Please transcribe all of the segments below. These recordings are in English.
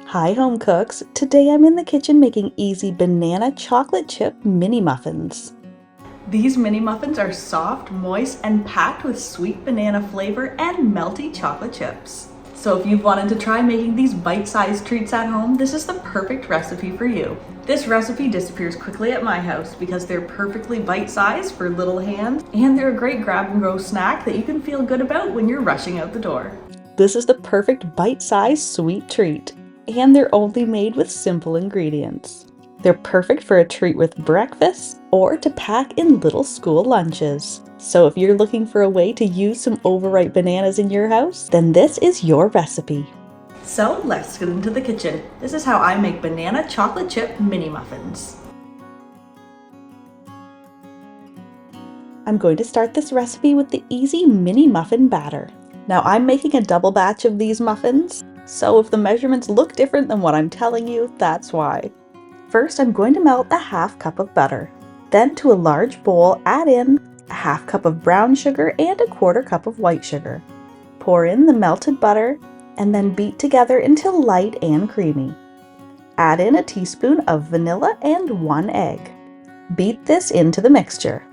Hi home cooks, today I'm in the kitchen making easy banana chocolate chip mini muffins. These mini muffins are soft, moist, and packed with sweet banana flavor and melty chocolate chips. So if you've wanted to try making these bite-sized treats at home, this is the perfect recipe for you. This recipe disappears quickly at my house because they're perfectly bite-sized for little hands, and they're a great grab-and-go snack that you can feel good about when you're rushing out the door. This is the perfect bite-sized sweet treat, and they're only made with simple ingredients. They're perfect for a treat with breakfast or to pack in little school lunches. So if you're looking for a way to use some overripe bananas in your house, then this is your recipe. So let's get into the kitchen. This is how I make banana chocolate chip mini muffins. I'm going to start this recipe with the easy mini muffin batter. Now I'm making a double batch of these muffins, so if the measurements look different than what I'm telling you, that's why. First, I'm going to melt a half cup of butter. Then to a large bowl, add in a half cup of brown sugar and a quarter cup of white sugar. Pour in the melted butter and then beat together until light and creamy. Add in a teaspoon of vanilla and 1 egg. Beat this into the mixture.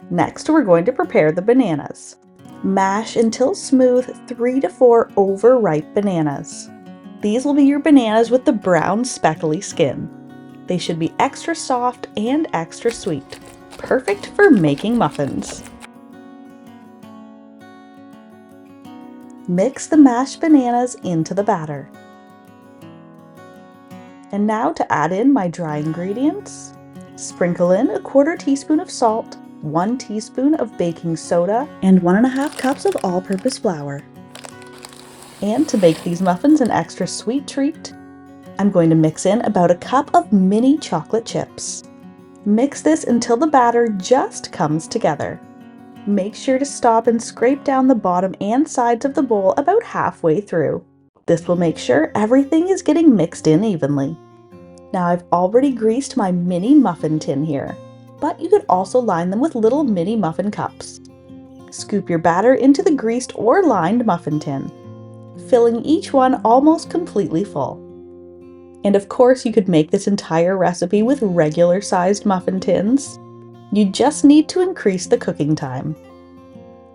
Next, we're going to prepare the bananas. Mash until smooth 3 to 4 overripe bananas. These will be your bananas with the brown speckly skin. They should be extra soft and extra sweet, perfect for making muffins. Mix the mashed bananas into the batter. And now to add in my dry ingredients. Sprinkle in a quarter teaspoon of salt, 1 teaspoon of baking soda, and 1.5 cups of all-purpose flour. And to make these muffins an extra sweet treat, I'm going to mix in about a cup of mini chocolate chips. Mix this until the batter just comes together. Make sure to stop and scrape down the bottom and sides of the bowl about halfway through. This will make sure everything is getting mixed in evenly. Now I've already greased my mini muffin tin here, but you could also line them with little mini muffin cups. Scoop your batter into the greased or lined muffin tin, filling each one almost completely full. And of course, you could make this entire recipe with regular sized muffin tins. You just need to increase the cooking time.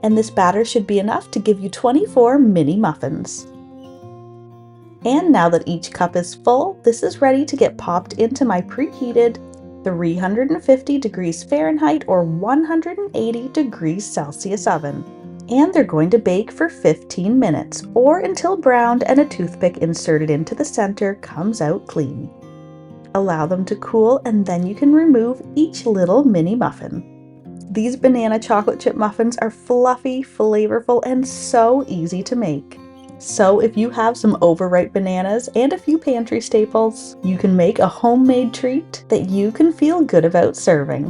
And this batter should be enough to give you 24 mini muffins. And now that each cup is full, this is ready to get popped into my preheated 350 degrees Fahrenheit or 180 degrees Celsius oven. And they're going to bake for 15 minutes or until browned and a toothpick inserted into the center comes out clean. Allow them to cool and then you can remove each little mini muffin. These banana chocolate chip muffins are fluffy, flavorful, and so easy to make. So if you have some overripe bananas and a few pantry staples, you can make a homemade treat that you can feel good about serving.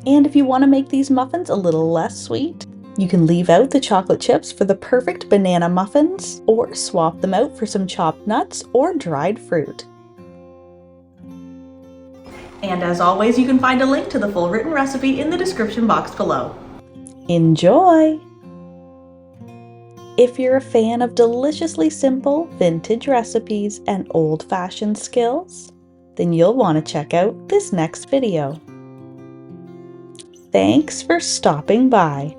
And if you want to make these muffins a little less sweet, you can leave out the chocolate chips for the perfect banana muffins or swap them out for some chopped nuts or dried fruit. And as always, you can find a link to the full written recipe in the description box below. Enjoy! If you're a fan of deliciously simple vintage recipes and old-fashioned skills, then you'll want to check out this next video. Thanks for stopping by.